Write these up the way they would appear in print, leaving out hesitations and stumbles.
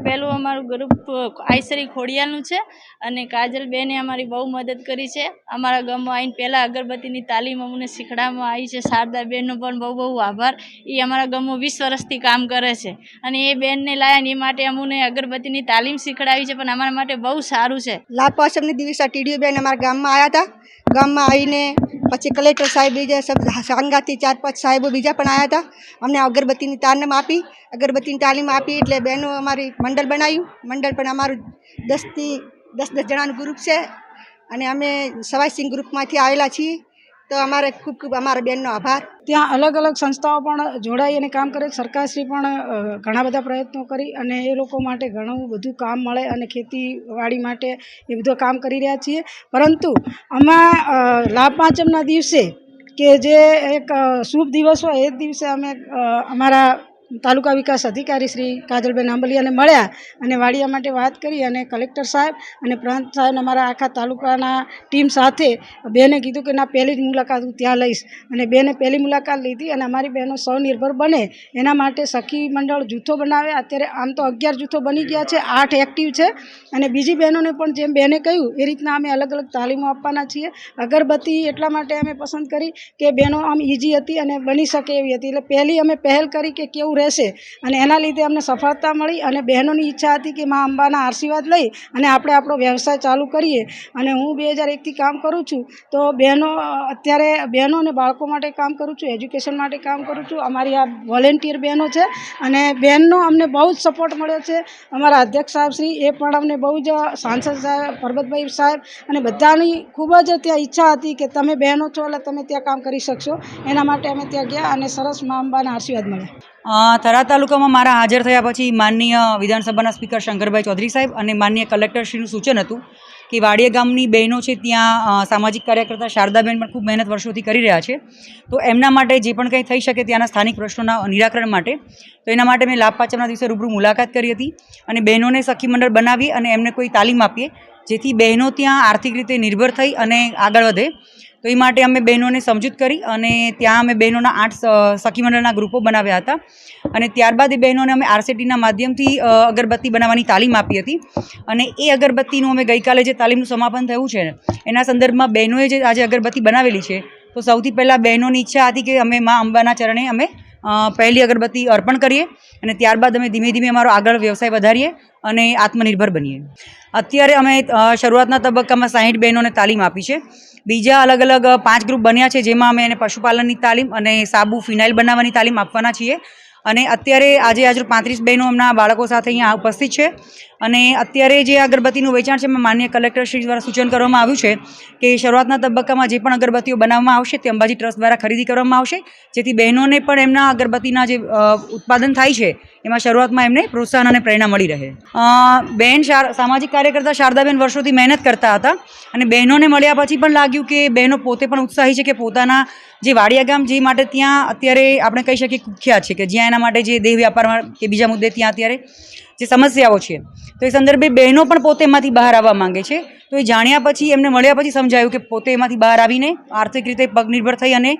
પહેલું અમારું ગ્રુપ આઈસરી ખોડિયાલનું છે અને કાજલબેને અમારી બહુ મદદ કરી છે. અમારા ગામમાં આવીને પહેલાં અગરબત્તીની તાલીમ અમને શીખડાવવામાં આવી છે. શારદાબેનનો પણ બહુ બહુ આભાર. એ અમારા ગામમાં 20 વર્ષથી કામ કરે છે અને એ બેનને લાયા એ માટે અમને અગરબત્તીની તાલીમ શીખડાવી છે, પણ અમારા માટે બહુ સારું છે. લાભ પાંચમની દિવસે ટીડીઓ બેન અમારા ગામમાં આવ્યા હતા. ગામમાં આવીને પછી કલેક્ટર સાહેબ બીજા સાંગાથી 4-5 સાહેબો બીજા પણ આવ્યા હતા. અમને અગરબત્તીની તાલીમ આપી, એટલે બહેનો અમારી મંડળ બનાવ્યું. મંડળ પણ અમારું 10 જણાનું ગ્રુપ છે અને અમે સવાઈસિંહ ગ્રુપમાંથી આવેલા છીએ. તો અમારે ખૂબ ખૂબ અમારા બેનનો આભાર. ત્યાં અલગ અલગ સંસ્થાઓ પણ જોડાઈ અને કામ કરે. સરકારશ્રી પણ ઘણા બધા પ્રયત્નો કરી અને એ લોકો માટે ઘણું બધું કામ મળે અને ખેતીવાડી માટે એ બધું કામ કરી રહ્યા છીએ. પરંતુ આમાં લાભ પાંચમના દિવસે કે જે એક શુભ દિવસ હોય એ દિવસે અમે અમારા તાલુકા વિકાસ અધિકારી શ્રી કાજલબેન આંબલિયાને મળ્યા અને વાડિયા માટે વાત કરી અને કલેક્ટર સાહેબ અને પ્રાંત સાહેબ અમારા આખા તાલુકાના ટીમ સાથે બેને કીધું કે ના પહેલી જ મુલાકાત હું ત્યાં લઈશ અને બેને પહેલી મુલાકાત લીધી અને અમારી બહેનો સ્વનિર્ભર બને એના માટે સખી મંડળ જૂથો બનાવે. અત્યારે આમ તો 11 જૂથો બની ગયા છે, 8 એક્ટિવ છે અને બીજી બહેનોને પણ જેમ બેને કહ્યું એ રીતના અમે અલગ અલગ તાલીમો આપવાના છીએ. અગરબત્તી એટલા માટે અમે પસંદ કરી કે બહેનો આમ ઇઝી હતી અને બની શકે એવી હતી, એટલે પહેલી અમે પહેલ કરી કે કેવું રહેશે અને એના લીધે અમને સફળતા મળી અને બહેનોની ઈચ્છા હતી કે મા અંબાના આશીર્વાદ લઈ અને આપણે આપણો વ્યવસાય ચાલુ કરીએ. અને હું 2001થી કામ કરું છું, તો અત્યારે બહેનો અને બાળકો માટે કામ કરું છું, એજ્યુકેશન માટે કામ કરું છું. અમારી આ વોલેન્ટિયર બહેનો છે અને બહેનનો અમને બહુ જ સપોર્ટ મળ્યો છે. અમારા અધ્યક્ષ સાહેબ શ્રી એ પણ અમને બહુ જ, સાંસદ સાહેબ, પરબતભાઈ સાહેબ અને બધાની ખૂબ જ ત્યાં ઈચ્છા હતી કે તમે બહેનો છો એટલે તમે ત્યાં કામ કરી શકશો. એના માટે અમે ત્યાં ગયા અને સરસ મા અંબાના આશીર્વાદ મળ્યા. થરાદ તાલુકામાં મારા હાજર થયા પછી માનનીય વિધાનસભાના સ્પીકર શંકરભાઈ ચૌધરી સાહેબ અને માનનીય કલેક્ટરશ્રીનું સૂચન હતું કે વાડિયા ગામની બહેનો છે ત્યાં સામાજિક કાર્યકર્તા શારદાબેન પણ ખૂબ મહેનત વર્ષોથી કરી રહ્યા છે, તો એમના માટે જે પણ કંઈ થઈ શકે ત્યાંના સ્થાનિક પ્રશ્નોના નિરાકરણ માટે, તો એના માટે મેં લાભ પાંચમના દિવસે રૂબરૂ મુલાકાત કરી હતી અને બહેનોને સખી મંડળ બનાવી અને એમને કોઈ તાલીમ આપીએ જેથી બહેનો ત્યાં આર્થિક રીતે નિર્ભર થઈ અને આગળ વધે. તો એ માટે અમે બહેનોને સમજૂત કરી અને ત્યાં અમે બહેનોના 8 સખી મંડળના ગ્રુપો બનાવ્યા હતા અને ત્યારબાદ એ બહેનોને અમે આરસીટીના માધ્યમથી અગરબત્તી બનાવવાની તાલીમ આપી હતી. અને એ અગરબત્તીનું અમે ગઈકાલે જે તાલીમનું સમાપન થયું છે એના સંદર્ભમાં બહેનોએ જે આજે અગરબત્તી બનાવેલી છે, તો સૌથી પહેલાં બહેનોની ઈચ્છા હતી કે અમે મા અંબાના ચરણે અમે પહેલી અગરબત્તી અર્પણ કરીએ અને ત્યારબાદ અમે ધીમે ધીમે અમારો આગળ વ્યવસાય વધારીએ અને આત્મનિર્ભર બનીએ. અત્યારે અમે શરૂઆતના તબક્કામાં 60 બહેનોને તાલીમ આપી છે. બીજા અલગ અલગ 5 ગ્રુપ બન્યા છે જેમાં અમે એને પશુપાલનની તાલીમ અને સાબુ ફિનાઇલ બનાવવાની તાલીમ આપવાના છીએ. અને અત્યારે આજે 35 બહેનો એમના બાળકો સાથે અહીંયા ઉપસ્થિત છે અને અત્યારે જે અગરબત્તીનું વેચાણ છે એમાં માનનીય કલેક્ટરશ્રી દ્વારા સૂચન કરવામાં આવ્યું છે કે શરૂઆતના તબક્કામાં જે પણ અગરબત્તીઓ બનાવવામાં આવશે તે અંબાજી ટ્રસ્ટ દ્વારા ખરીદી કરવામાં આવશે, જેથી બહેનોને પણ એમના અગરબત્તીના જે ઉત્પાદન થાય છે એમાં શરૂઆતમાં એમને પ્રોત્સાહન અને પ્રેરણા મળી રહે. બેન સામાજિક કાર્યકર્તા શારદાબેન વર્ષોથી મહેનત કરતા હતા અને બહેનોને મળ્યા પછી પણ લાગ્યું કે બહેનો પોતે પણ ઉત્સાહી છે કે પોતાના જે વાડિયા ગામ જે માટે ત્યાં અત્યારે આપણે કહી શકીએ કુખ્યાત છે કે જ્યાં એના માટે જે દેહ વ્યાપારમાં કે બીજા મુદ્દે ત્યાં અત્યારે જે સમસ્યાઓ છે, તો એ સંદર્ભે બહેનો પણ પોતે એમાંથી બહાર આવવા માંગે છે. તો એ જાણ્યા પછી એમને મળ્યા પછી સમજાયું કે પોતે એમાંથી બહાર આવીને આર્થિક રીતે પગનિર્ભર થઈ અને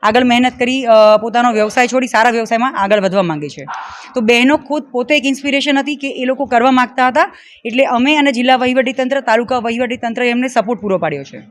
આગળ મહેનત કરી પોતાનો વ્યવસાય છોડી સારા વ્યવસાયમાં આગળ વધવા માંગે છે. તો બહેનો ખુદ પોતે એક ઇન્સ્પિરેશન હતી કે એ લોકો કરવા માગતા હતા, એટલે અમે અને જિલ્લા વહીવટીતંત્ર, તાલુકા વહીવટીતંત્રએ એમને સપોર્ટ પૂરો પાડ્યો છે.